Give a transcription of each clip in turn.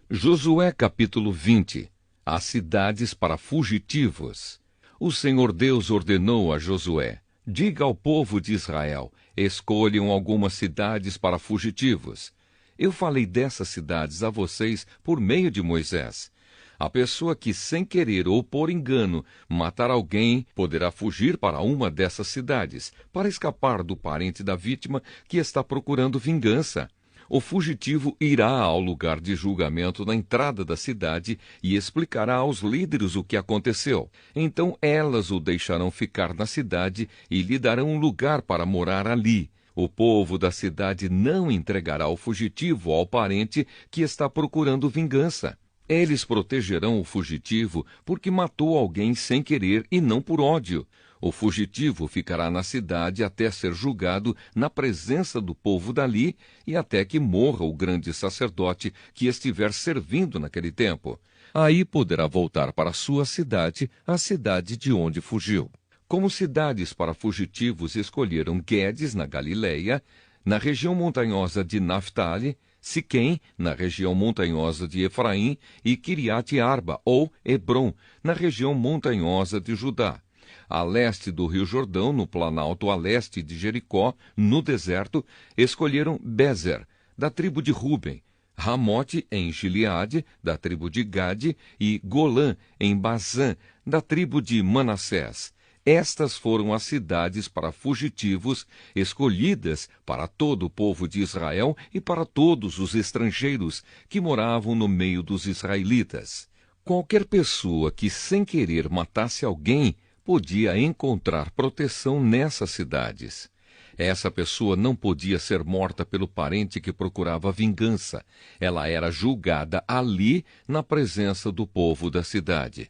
Josué capítulo 20. As cidades para fugitivos. O Senhor Deus ordenou a Josué: diga ao povo de Israel, escolham algumas cidades para fugitivos. Eu falei dessas cidades a vocês por meio de Moisés. A pessoa que, sem querer ou por engano, matar alguém, poderá fugir para uma dessas cidades, para escapar do parente da vítima que está procurando vingança. O fugitivo irá ao lugar de julgamento na entrada da cidade e explicará aos líderes o que aconteceu. Então elas o deixarão ficar na cidade e lhe darão um lugar para morar ali. O povo da cidade não entregará o fugitivo ao parente que está procurando vingança. Eles protegerão o fugitivo porque matou alguém sem querer e não por ódio. O fugitivo ficará na cidade até ser julgado na presença do povo dali e até que morra o grande sacerdote que estiver servindo naquele tempo. Aí poderá voltar para sua cidade, a cidade de onde fugiu. Como cidades para fugitivos escolheram Guedes, na Galileia, na região montanhosa de Naftali, Siquém, na região montanhosa de Efraim, e Quiriate Arba, ou Hebrom, na região montanhosa de Judá. A leste do rio Jordão, no planalto a leste de Jericó, no deserto, escolheram Bezer, da tribo de Ruben, Ramote, em Gileade, da tribo de Gade, e Golã, em Bazã, da tribo de Manassés. Estas foram as cidades para fugitivos, escolhidas para todo o povo de Israel e para todos os estrangeiros que moravam no meio dos israelitas. Qualquer pessoa que, sem querer, matasse alguém, podia encontrar proteção nessas cidades. Essa pessoa não podia ser morta pelo parente que procurava vingança. Ela era julgada ali, na presença do povo da cidade.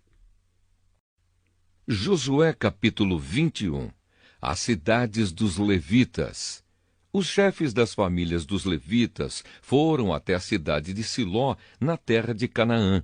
Josué capítulo 21. As cidades dos levitas. Os chefes das famílias dos levitas foram até a cidade de Siló, na terra de Canaã.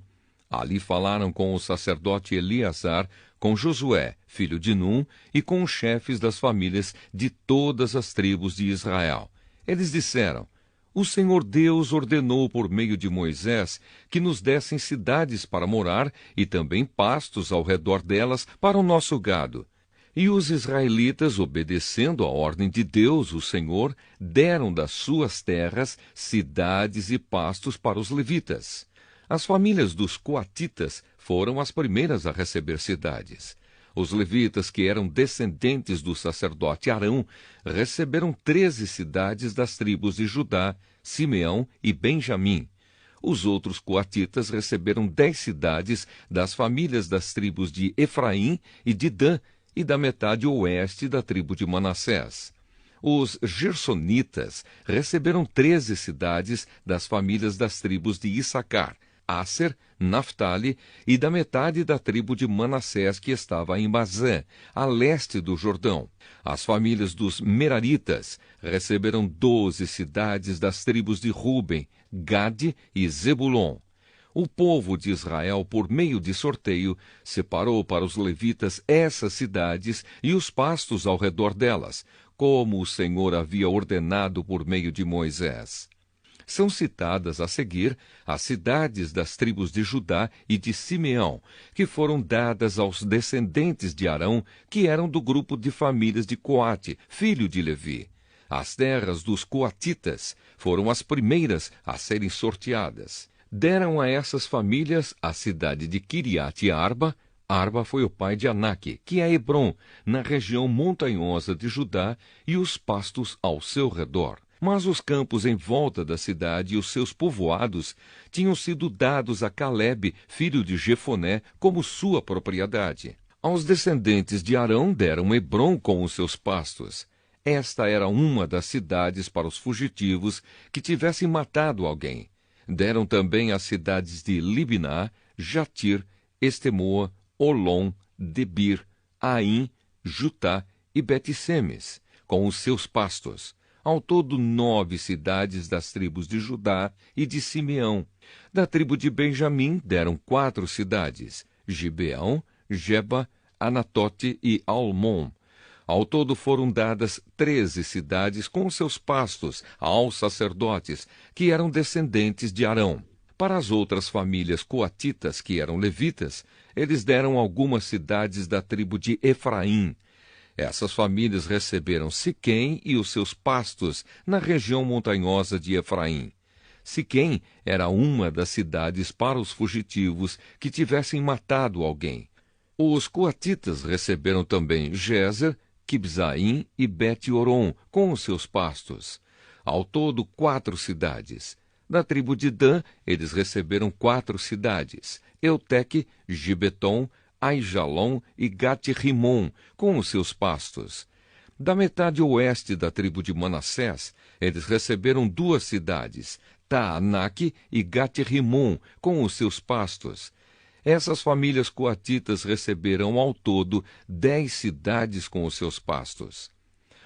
Ali falaram com o sacerdote Eleazar, com Josué, filho de Num, e com os chefes das famílias de todas as tribos de Israel. Eles disseram: o Senhor Deus ordenou por meio de Moisés que nos dessem cidades para morar e também pastos ao redor delas para o nosso gado. E os israelitas, obedecendo à ordem de Deus, o Senhor, deram das suas terras cidades e pastos para os levitas. As famílias dos coatitas foram as primeiras a receber cidades. Os levitas, que eram descendentes do sacerdote Arão, receberam 13 cidades das tribos de Judá, Simeão e Benjamim. Os outros coatitas receberam 10 cidades das famílias das tribos de Efraim e de Dan, e da metade oeste da tribo de Manassés. Os gersonitas receberam 13 cidades das famílias das tribos de Issacar, Asser, Naftali e da metade da tribo de Manassés que estava em Bazã, a leste do Jordão. As famílias dos Meraritas receberam 12 cidades das tribos de Ruben, Gade e Zebulon. O povo de Israel, por meio de sorteio, separou para os levitas essas cidades e os pastos ao redor delas, como o Senhor havia ordenado por meio de Moisés. São citadas a seguir as cidades das tribos de Judá e de Simeão, que foram dadas aos descendentes de Arão, que eram do grupo de famílias de Coate, filho de Levi. As terras dos coatitas foram as primeiras a serem sorteadas. Deram a essas famílias a cidade de Quiriate Arba. Arba foi o pai de Anak, que é Hebrom, na região montanhosa de Judá, e os pastos ao seu redor. Mas os campos em volta da cidade e os seus povoados tinham sido dados a Calebe, filho de Jefoné, como sua propriedade. Aos descendentes de Arão deram Hebrom com os seus pastos. Esta era uma das cidades para os fugitivos que tivessem matado alguém. Deram também as cidades de Libná, Jatir, Estemoa, Olom, Debir, Aim, Jutá e Bet-Semes, com os seus pastos. Ao todo 9 cidades das tribos de Judá e de Simeão. Da tribo de Benjamim deram 4 cidades: Gibeão, Geba, Anatote e Almon. Ao todo foram dadas 13 cidades com seus pastos aos sacerdotes, que eram descendentes de Arão. Para as outras famílias coatitas, que eram levitas, eles deram algumas cidades da tribo de Efraim. Essas famílias receberam Siquém e os seus pastos na região montanhosa de Efraim. Siquém era uma das cidades para os fugitivos que tivessem matado alguém. Os coatitas receberam também Gézer, Quibzaim e Bet-Oron, com os seus pastos. Ao todo, 4 cidades. Da tribo de Dan, eles receberam 4 cidades: Euteque, Gibeton, Aijalon e Gate-Rimon, com os seus pastos. Da metade oeste da tribo de Manassés, eles receberam 2 cidades, Taanaque e Gate-Rimon, com os seus pastos. Essas famílias coatitas receberam ao todo 10 cidades com os seus pastos.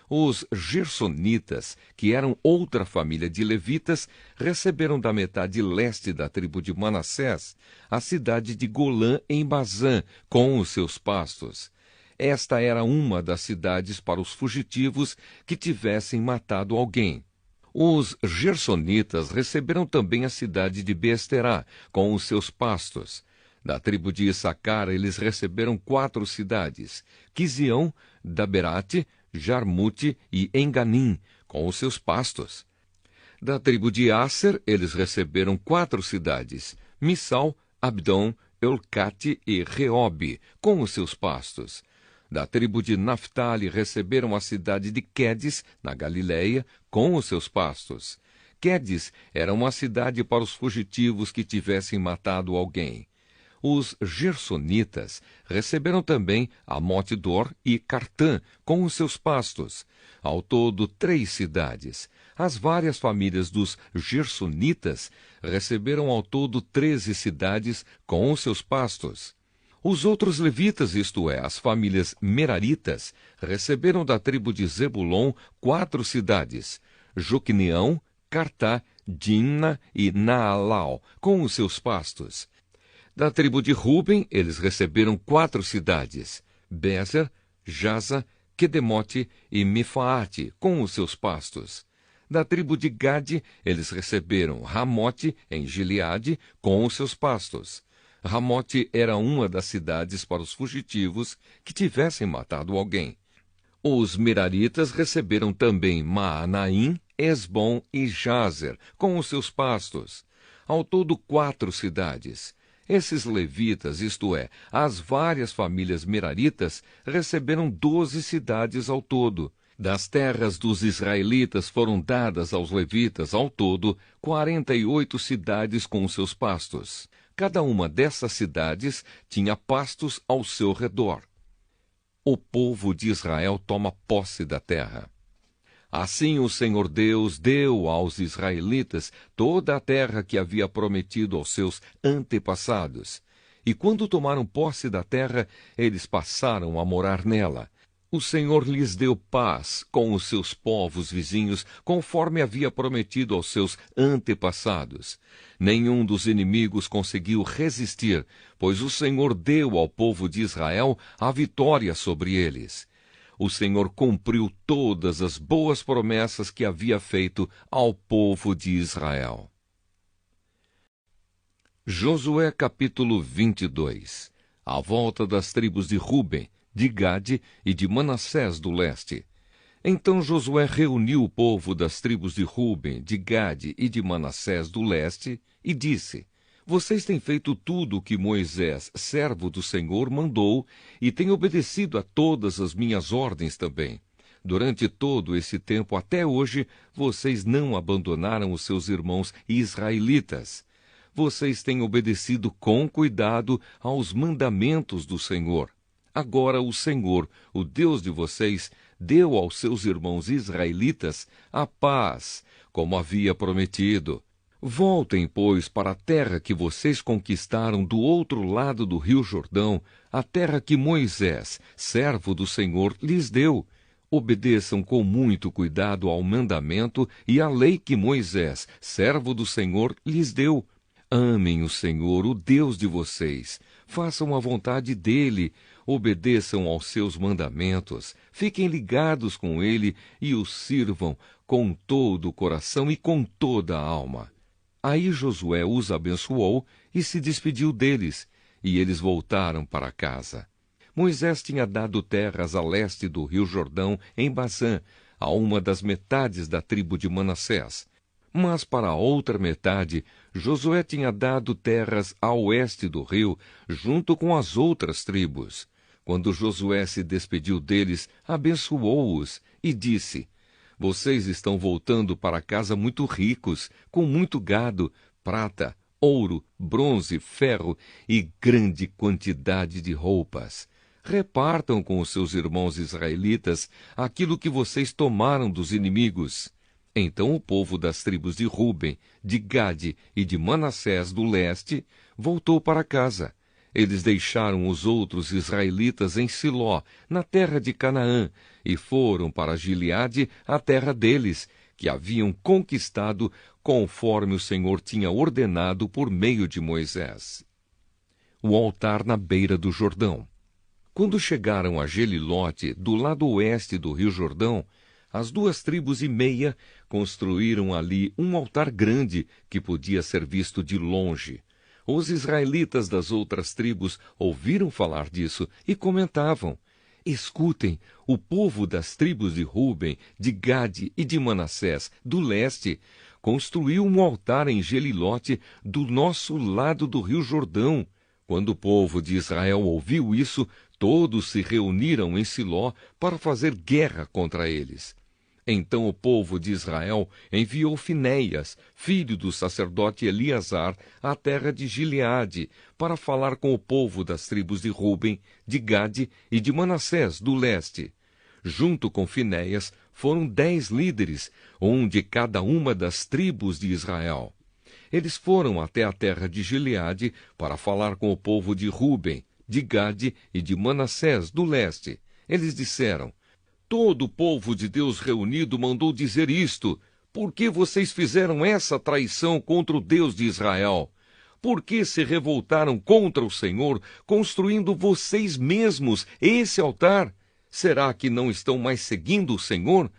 Os gersonitas, que eram outra família de levitas, receberam da metade leste da tribo de Manassés a cidade de Golã em Bazã, com os seus pastos. Esta era uma das cidades para os fugitivos que tivessem matado alguém. Os gersonitas receberam também a cidade de Beesterá, com os seus pastos. Da tribo de Issacar, eles receberam 4 cidades: Quizião, Daberate, Jarmute e Enganim, com os seus pastos. Da tribo de Asser, eles receberam 4 cidades: Missal, Abdom, Elcate e Reobe, com os seus pastos. Da tribo de Naphtali receberam a cidade de Quedes, na Galileia, com os seus pastos. Quedes era uma cidade para os fugitivos que tivessem matado alguém. Os gersonitas receberam também Amote-dor e Cartã, com os seus pastos. Ao todo, 3 cidades. As várias famílias dos gersonitas receberam ao todo 13 cidades com os seus pastos. Os outros levitas, isto é, as famílias meraritas, receberam da tribo de Zebulon 4 cidades: Joqueneão, Cartá, Dimna e Naalau, com os seus pastos. Da tribo de Ruben, eles receberam 4 cidades: Bezer, Jaza, Quedemote e Mefaate, com os seus pastos. Da tribo de Gade, eles receberam Ramote, em Gileade, com os seus pastos. Ramote era uma das cidades para os fugitivos que tivessem matado alguém. Os meraritas receberam também Maanaim, Esbom e Jazer, com os seus pastos. Ao todo, 4 cidades. Esses levitas, isto é, as várias famílias meraritas, receberam 12 cidades ao todo. Das terras dos israelitas foram dadas aos levitas, ao todo, 48 cidades com os seus pastos. Cada uma dessas cidades tinha pastos ao seu redor. O povo de Israel toma posse da terra. Assim o Senhor Deus deu aos israelitas toda a terra que havia prometido aos seus antepassados. E quando tomaram posse da terra, eles passaram a morar nela. O Senhor lhes deu paz com os seus povos vizinhos, conforme havia prometido aos seus antepassados. Nenhum dos inimigos conseguiu resistir, pois o Senhor deu ao povo de Israel a vitória sobre eles. O Senhor cumpriu todas as boas promessas que havia feito ao povo de Israel. Josué capítulo 22. A volta das tribos de Ruben, de Gade e de Manassés do leste. Então Josué reuniu o povo das tribos de Ruben, de Gade e de Manassés do leste e disse: Vocês têm feito tudo o que Moisés, servo do Senhor, mandou e têm obedecido a todas as minhas ordens também. Durante todo esse tempo até hoje, vocês não abandonaram os seus irmãos israelitas. Vocês têm obedecido com cuidado aos mandamentos do Senhor. Agora o Senhor, o Deus de vocês, deu aos seus irmãos israelitas a paz, como havia prometido. Voltem, pois, para a terra que vocês conquistaram do outro lado do rio Jordão, a terra que Moisés, servo do Senhor, lhes deu. Obedeçam com muito cuidado ao mandamento e à lei que Moisés, servo do Senhor, lhes deu. Amem o Senhor, o Deus de vocês. Façam a vontade dele, obedeçam aos seus mandamentos, fiquem ligados com ele e o sirvam com todo o coração e com toda a alma. Aí Josué os abençoou e se despediu deles, e eles voltaram para casa. Moisés tinha dado terras a leste do rio Jordão, em Bazã, a uma das metades da tribo de Manassés. Mas para a outra metade, Josué tinha dado terras a oeste do rio, junto com as outras tribos. Quando Josué se despediu deles, abençoou-os e disse: Vocês estão voltando para casa muito ricos, com muito gado, prata, ouro, bronze, ferro e grande quantidade de roupas. Repartam com os seus irmãos israelitas aquilo que vocês tomaram dos inimigos. Então o povo das tribos de Ruben, de Gade e de Manassés do leste voltou para casa. Eles deixaram os outros israelitas em Siló, na terra de Canaã, e foram para Gileade, a terra deles, que haviam conquistado conforme o Senhor tinha ordenado por meio de Moisés. O altar na beira do Jordão. Quando chegaram a Gelilote, do lado oeste do rio Jordão, as 2,5 tribos construíram ali um altar grande que podia ser visto de longe. Os israelitas das outras tribos ouviram falar disso e comentavam: Escutem, o povo das tribos de Ruben, de Gade e de Manassés, do leste, construiu um altar em Gelilote, do nosso lado do rio Jordão. Quando o povo de Israel ouviu isso, todos se reuniram em Siló para fazer guerra contra eles. Então o povo de Israel enviou Finéias, filho do sacerdote Eleazar, à terra de Gileade, para falar com o povo das tribos de Ruben, de Gade e de Manassés, do leste. Junto com Finéias foram 10 líderes, um de cada uma das tribos de Israel. Eles foram até a terra de Gileade para falar com o povo de Ruben, de Gade e de Manassés, do leste. Eles disseram: Todo o povo de Deus reunido mandou dizer isto: Por que vocês fizeram essa traição contra o Deus de Israel? Por que se revoltaram contra o Senhor, construindo vocês mesmos esse altar? Será que não estão mais seguindo o Senhor?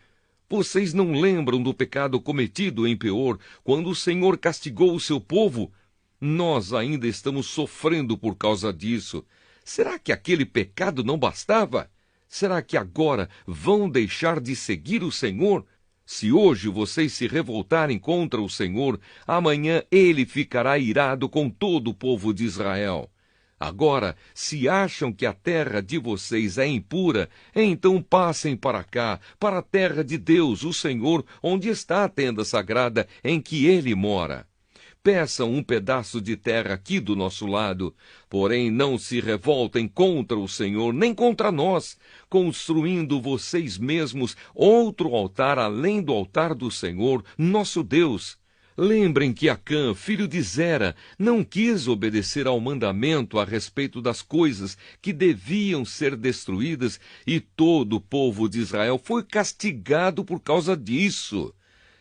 Vocês não lembram do pecado cometido em Peor, quando o Senhor castigou o seu povo? Nós ainda estamos sofrendo por causa disso. Será que aquele pecado não bastava? Será que agora vão deixar de seguir o Senhor? Se hoje vocês se revoltarem contra o Senhor, amanhã ele ficará irado com todo o povo de Israel. Agora, se acham que a terra de vocês é impura, então passem para cá, para a terra de Deus, o Senhor, onde está a tenda sagrada em que ele mora. Peçam um pedaço de terra aqui do nosso lado, porém não se revoltem contra o Senhor, nem contra nós, construindo vocês mesmos outro altar além do altar do Senhor, nosso Deus. Lembrem que Acã, filho de Zera, não quis obedecer ao mandamento a respeito das coisas que deviam ser destruídas, e todo o povo de Israel foi castigado por causa disso.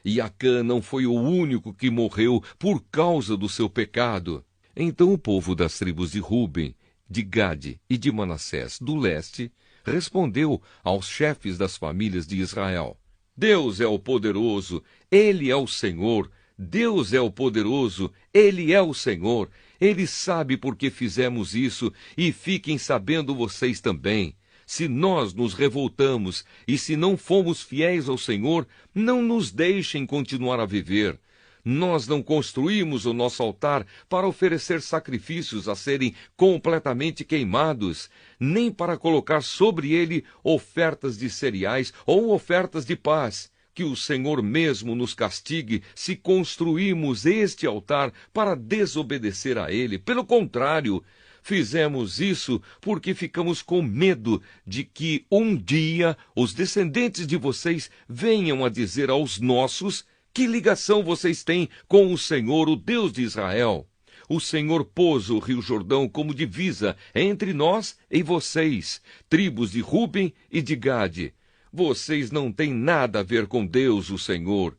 E Acã não foi o único que morreu por causa do seu pecado. Então o povo das tribos de Ruben, de Gade e de Manassés, do leste, respondeu aos chefes das famílias de Israel: Deus é o poderoso, ele é o Senhor. Deus é o poderoso, ele é o Senhor. Ele sabe por que fizemos isso, e fiquem sabendo vocês também. Se nós nos revoltamos e se não fomos fiéis ao Senhor, não nos deixem continuar a viver. Nós não construímos o nosso altar para oferecer sacrifícios a serem completamente queimados, nem para colocar sobre ele ofertas de cereais ou ofertas de paz. Que o Senhor mesmo nos castigue se construímos este altar para desobedecer a ele. Pelo contrário, fizemos isso porque ficamos com medo de que um dia os descendentes de vocês venham a dizer aos nossos: que ligação vocês têm com o Senhor, o Deus de Israel? O Senhor pôs o rio Jordão como divisa entre nós e vocês, tribos de Ruben e de Gade. Vocês não têm nada a ver com Deus, o Senhor.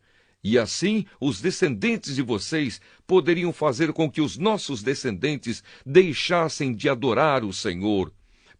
E assim, os descendentes de vocês poderiam fazer com que os nossos descendentes deixassem de adorar o Senhor.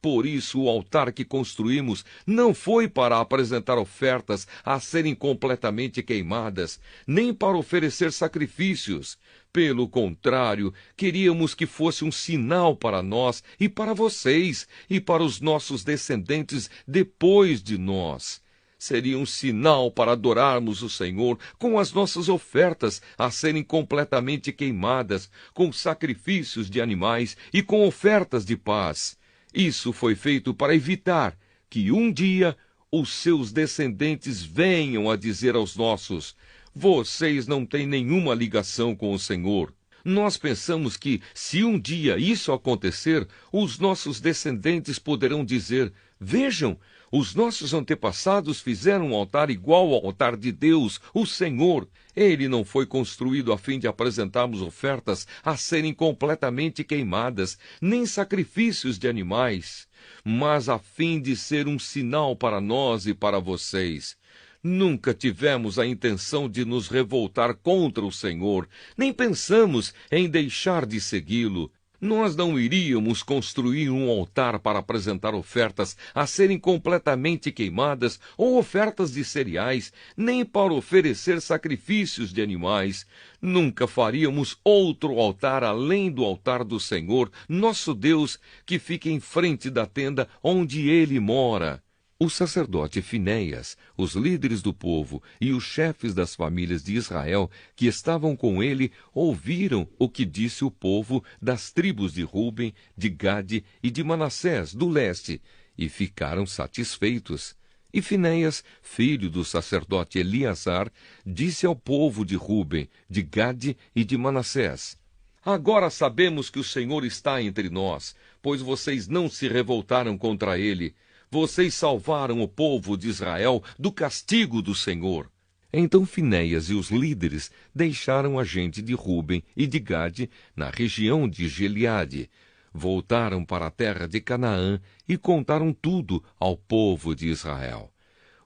Por isso, o altar que construímos não foi para apresentar ofertas a serem completamente queimadas, nem para oferecer sacrifícios. Pelo contrário, queríamos que fosse um sinal para nós e para vocês e para os nossos descendentes depois de nós. Seria um sinal para adorarmos o Senhor com as nossas ofertas a serem completamente queimadas, com sacrifícios de animais e com ofertas de paz. Isso foi feito para evitar que um dia os seus descendentes venham a dizer aos nossos: vocês não têm nenhuma ligação com o Senhor. Nós pensamos que, se um dia isso acontecer, os nossos descendentes poderão dizer: vejam, os nossos antepassados fizeram um altar igual ao altar de Deus, o Senhor. Ele não foi construído a fim de apresentarmos ofertas a serem completamente queimadas, nem sacrifícios de animais, mas a fim de ser um sinal para nós e para vocês. Nunca tivemos a intenção de nos revoltar contra o Senhor, nem pensamos em deixar de segui-lo. Nós não iríamos construir um altar para apresentar ofertas a serem completamente queimadas ou ofertas de cereais, nem para oferecer sacrifícios de animais. Nunca faríamos outro altar além do altar do Senhor, nosso Deus, que fica em frente da tenda onde ele mora. O sacerdote Finéias, os líderes do povo e os chefes das famílias de Israel que estavam com ele ouviram o que disse o povo das tribos de Ruben, de Gade e de Manassés, do leste, e ficaram satisfeitos. E Finéias, filho do sacerdote Eleazar, disse ao povo de Ruben, de Gade e de Manassés: agora sabemos que o Senhor está entre nós, pois vocês não se revoltaram contra ele. Vocês salvaram o povo de Israel do castigo do Senhor. Então Finéias e os líderes deixaram a gente de Ruben e de Gade na região de Gileade. Voltaram para a terra de Canaã e contaram tudo ao povo de Israel.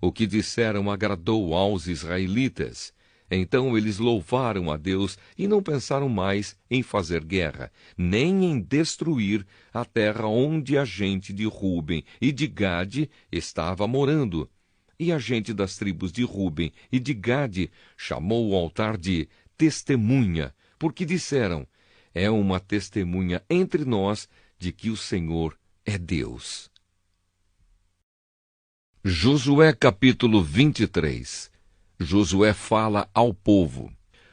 O que disseram agradou aos israelitas. Então eles louvaram a Deus e não pensaram mais em fazer guerra, nem em destruir a terra onde a gente de Ruben e de Gade estava morando. E a gente das tribos de Ruben e de Gade chamou o altar de Testemunha, porque disseram: é uma testemunha entre nós de que o Senhor é Deus. Josué capítulo 23. Josué fala ao povo.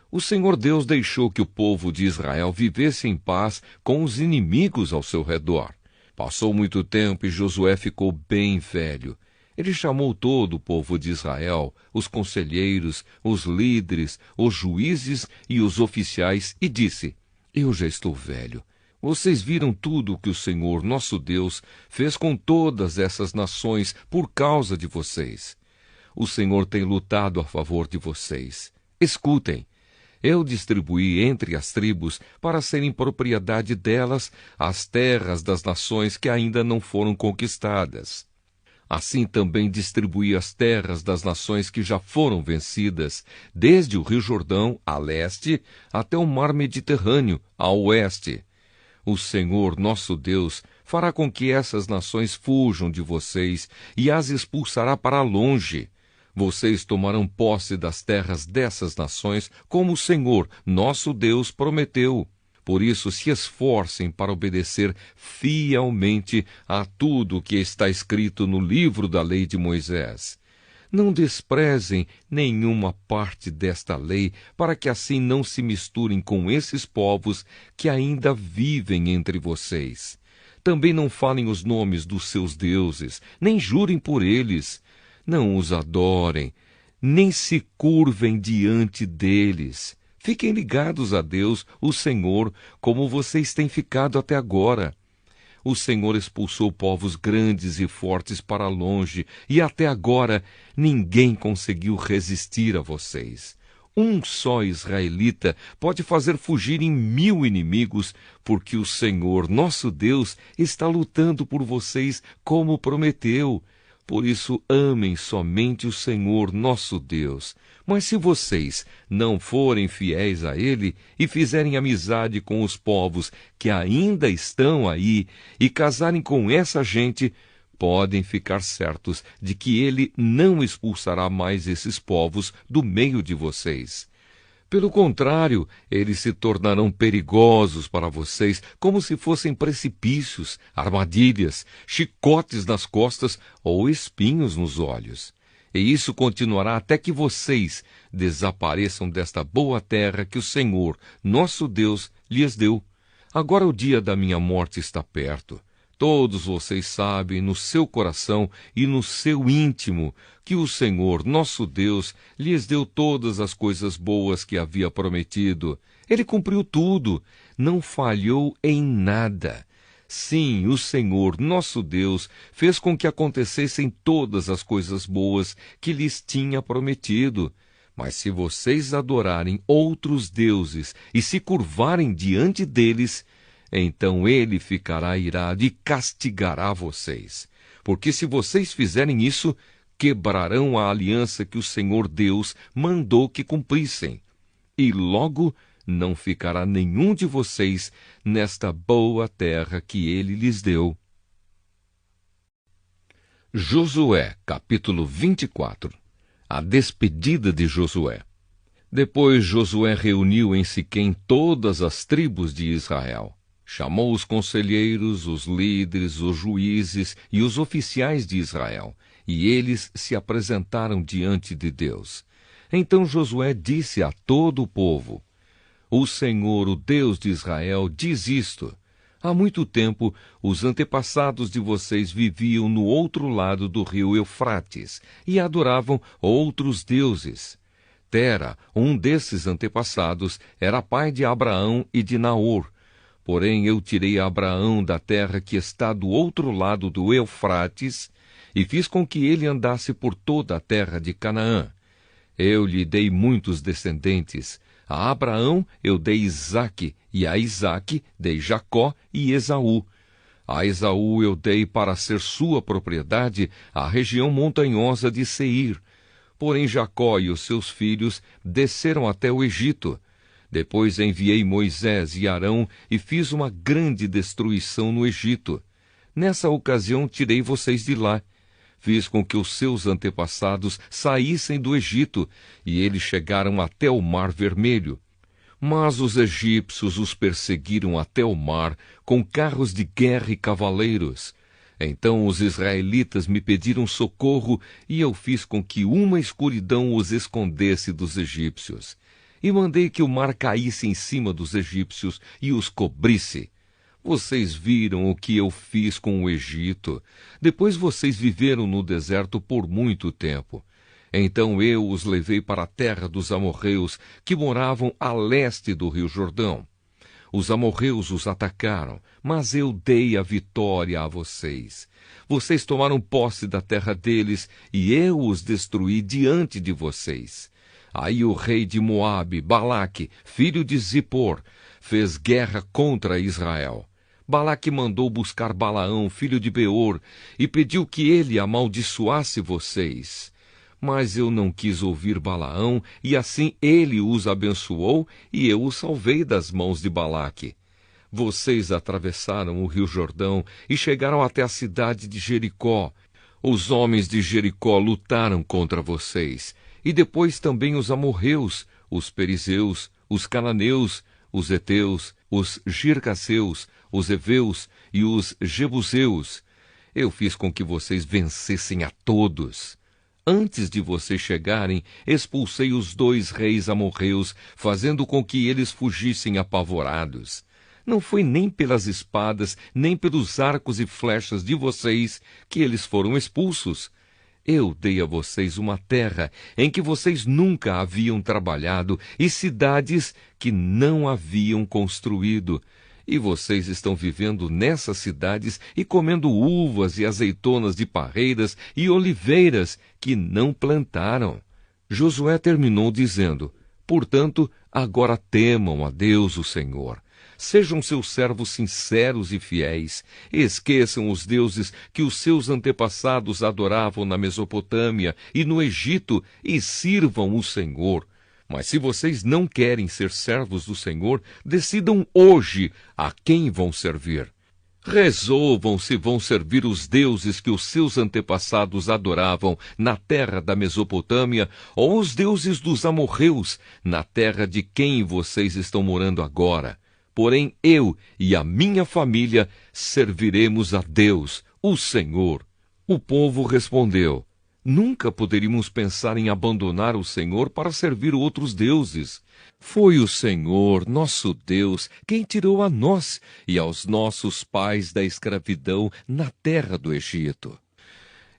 O Senhor Deus deixou que o povo de Israel vivesse em paz com os inimigos ao seu redor. Passou muito tempo e Josué ficou bem velho. Ele chamou todo o povo de Israel, os conselheiros, os líderes, os juízes e os oficiais, e disse: eu já estou velho. Vocês viram tudo o que o Senhor, nosso Deus, fez com todas essas nações por causa de vocês. O Senhor tem lutado a favor de vocês. Escutem, eu distribuí entre as tribos, para serem propriedade delas, as terras das nações que ainda não foram conquistadas. Assim também distribuí as terras das nações que já foram vencidas, desde o Rio Jordão, a leste, até o mar Mediterrâneo, a oeste. O Senhor, nosso Deus, fará com que essas nações fujam de vocês e as expulsará para longe. Vocês tomarão posse das terras dessas nações, como o Senhor, nosso Deus, prometeu. Por isso, se esforcem para obedecer fielmente a tudo o que está escrito no livro da lei de Moisés. Não desprezem nenhuma parte desta lei, para que assim não se misturem com esses povos que ainda vivem entre vocês. Também não falem os nomes dos seus deuses, nem jurem por eles. Não os adorem, nem se curvem diante deles. Fiquem ligados a Deus, o Senhor, como vocês têm ficado até agora. O Senhor expulsou povos grandes e fortes para longe, e até agora ninguém conseguiu resistir a vocês. Um só israelita pode fazer fugirem 1000 inimigos, porque o Senhor, nosso Deus, está lutando por vocês como prometeu. Por isso, amem somente o Senhor nosso Deus. Mas se vocês não forem fiéis a Ele e fizerem amizade com os povos que ainda estão aí e casarem com essa gente, podem ficar certos de que Ele não expulsará mais esses povos do meio de vocês. Pelo contrário, eles se tornarão perigosos para vocês, como se fossem precipícios, armadilhas, chicotes nas costas ou espinhos nos olhos. E isso continuará até que vocês desapareçam desta boa terra que o Senhor, nosso Deus, lhes deu. Agora o dia da minha morte está perto. Todos vocês sabem no seu coração e no seu íntimo que o Senhor, nosso Deus, lhes deu todas as coisas boas que havia prometido. Ele cumpriu tudo, não falhou em nada. Sim, o Senhor, nosso Deus, fez com que acontecessem todas as coisas boas que lhes tinha prometido. Mas se vocês adorarem outros deuses e se curvarem diante deles, então ele ficará irado e castigará vocês. Porque se vocês fizerem isso, quebrarão a aliança que o Senhor Deus mandou que cumprissem. E logo não ficará nenhum de vocês nesta boa terra que ele lhes deu. Josué, capítulo 24. A despedida de Josué. Depois Josué reuniu em Siquém todas as tribos de Israel. Chamou os conselheiros, os líderes, os juízes e os oficiais de Israel, e eles se apresentaram diante de Deus. Então Josué disse a todo o povo: O Senhor, o Deus de Israel, diz isto: Há muito tempo, os antepassados de vocês viviam no outro lado do rio Eufrates e adoravam outros deuses. Tera, um desses antepassados, era pai de Abraão e de Naor. Porém, eu tirei Abraão da terra que está do outro lado do Eufrates e fiz com que ele andasse por toda a terra de Canaã. Eu lhe dei muitos descendentes. A Abraão eu dei Isaque, e a Isaque dei Jacó e Esaú. A Esaú eu dei para ser sua propriedade a região montanhosa de Seir. Porém Jacó e os seus filhos desceram até o Egito. Depois enviei Moisés e Arão e fiz uma grande destruição no Egito. Nessa ocasião tirei vocês de lá. Fiz com que os seus antepassados saíssem do Egito, e eles chegaram até o Mar Vermelho. Mas os egípcios os perseguiram até o mar, com carros de guerra e cavaleiros. Então os israelitas me pediram socorro, e eu fiz com que uma escuridão os escondesse dos egípcios. E mandei que o mar caísse em cima dos egípcios e os cobrisse. Vocês viram o que eu fiz com o Egito. Depois vocês viveram no deserto por muito tempo. Então eu os levei para a terra dos amorreus, que moravam a leste do rio Jordão. Os amorreus os atacaram, mas eu dei a vitória a vocês. Vocês tomaram posse da terra deles, e eu os destruí diante de vocês. Aí o rei de Moabe, Balaque, filho de Zippor, fez guerra contra Israel. Balaque mandou buscar Balaão, filho de Beor, e pediu que ele amaldiçoasse vocês. Mas eu não quis ouvir Balaão, e assim ele os abençoou, e eu os salvei das mãos de Balaque. Vocês atravessaram o rio Jordão e chegaram até a cidade de Jericó. Os homens de Jericó lutaram contra vocês, e depois também os amorreus, os perizeus, os cananeus, os heteus, os girgaseus, os heveus e os jebuseus. Eu fiz com que vocês vencessem a todos. Antes de vocês chegarem, expulsei os 2 reis amorreus, fazendo com que eles fugissem apavorados. Não foi nem pelas espadas, nem pelos arcos e flechas de vocês que eles foram expulsos. Eu dei a vocês uma terra em que vocês nunca haviam trabalhado e cidades que não haviam construído. E vocês estão vivendo nessas cidades e comendo uvas e azeitonas de parreiras e oliveiras que não plantaram. Josué terminou dizendo: Portanto, Agora temam a Deus, o Senhor. Sejam seus servos sinceros e fiéis. Esqueçam os deuses que os seus antepassados adoravam na Mesopotâmia e no Egito e sirvam o Senhor. Mas se vocês não querem ser servos do Senhor, decidam hoje a quem vão servir. Resolvam se vão servir os deuses que os seus antepassados adoravam na terra da Mesopotâmia ou os deuses dos amorreus, na terra de quem vocês estão morando agora. Porém, eu e a minha família serviremos a Deus, o Senhor. O povo respondeu: nunca poderíamos pensar em abandonar o Senhor para servir outros deuses. Foi o Senhor, nosso Deus, quem tirou a nós e aos nossos pais da escravidão na terra do Egito.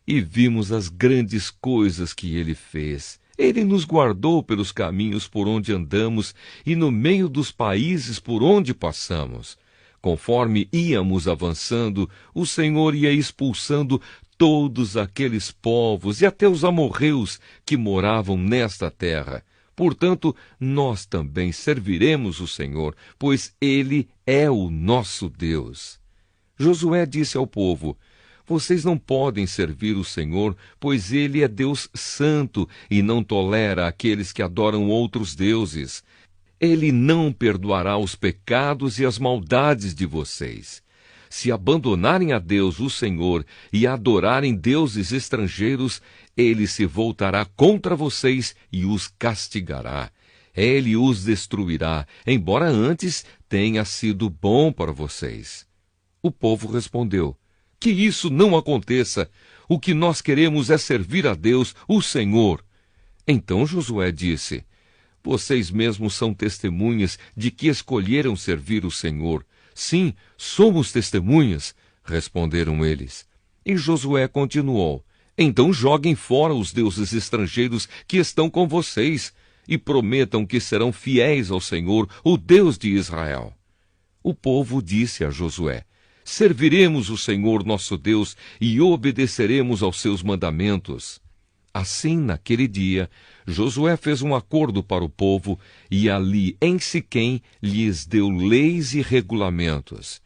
E vimos as grandes coisas que ele fez. Ele nos guardou pelos caminhos por onde andamos e no meio dos países por onde passamos. Conforme íamos avançando, o Senhor ia expulsando todos aqueles povos e até os amorreus que moravam nesta terra. Portanto, nós também serviremos o Senhor, pois Ele é o nosso Deus. Josué disse ao povo: vocês não podem servir o Senhor, pois Ele é Deus santo e não tolera aqueles que adoram outros deuses. Ele não perdoará os pecados e as maldades de vocês. Se abandonarem a Deus, o Senhor, e adorarem deuses estrangeiros, ele se voltará contra vocês e os castigará. Ele os destruirá, embora antes tenha sido bom para vocês. O povo respondeu: que isso não aconteça. O que nós queremos é servir a Deus, o Senhor. Então Josué disse: vocês mesmos são testemunhas de que escolheram servir o Senhor. Sim, somos testemunhas, responderam eles. E Josué continuou: então joguem fora os deuses estrangeiros que estão com vocês e prometam que serão fiéis ao Senhor, o Deus de Israel. O povo disse a Josué: serviremos o Senhor nosso Deus e obedeceremos aos seus mandamentos. Assim, naquele dia, Josué fez um acordo para o povo e ali em Siquém lhes deu leis e regulamentos.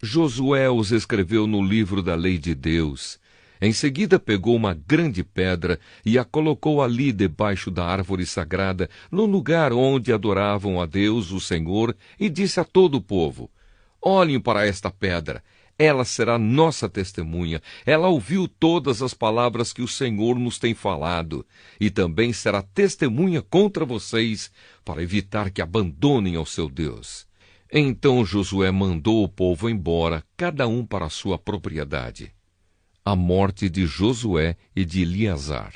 Josué os escreveu no livro da lei de Deus. Em seguida pegou uma grande pedra e a colocou ali debaixo da árvore sagrada, no lugar onde adoravam a Deus, o Senhor, e disse a todo o povo: olhem para esta pedra. Ela será nossa testemunha. Ela ouviu todas as palavras que o Senhor nos tem falado. E também será testemunha contra vocês, para evitar que abandonem ao seu Deus. Então Josué mandou o povo embora, cada um para a sua propriedade. A morte de Josué e de Eleazar.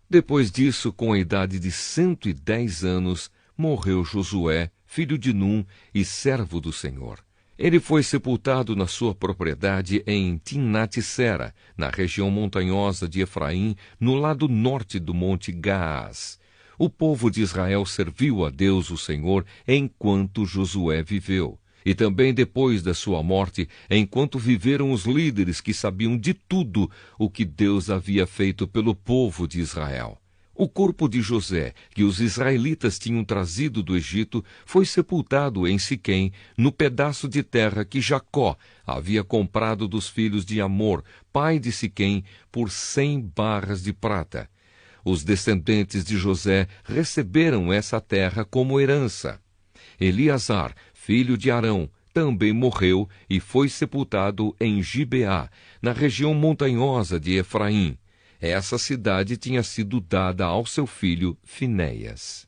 Depois disso, com a idade de 110 anos, morreu Josué, filho de Num e servo do Senhor. Ele foi sepultado na sua propriedade em Timnat-Sera, na região montanhosa de Efraim, no lado norte do monte Gaás. O povo de Israel serviu a Deus, o Senhor, enquanto Josué viveu. E também depois da sua morte, enquanto viveram os líderes que sabiam de tudo o que Deus havia feito pelo povo de Israel. O corpo de José, que os israelitas tinham trazido do Egito, foi sepultado em Siquém, no pedaço de terra que Jacó havia comprado dos filhos de Amor, pai de Siquém, por 100 barras de prata. Os descendentes de José receberam essa terra como herança. Eleazar, filho de Arão, também morreu e foi sepultado em Gibeá, na região montanhosa de Efraim. Essa cidade tinha sido dada ao seu filho Finéias.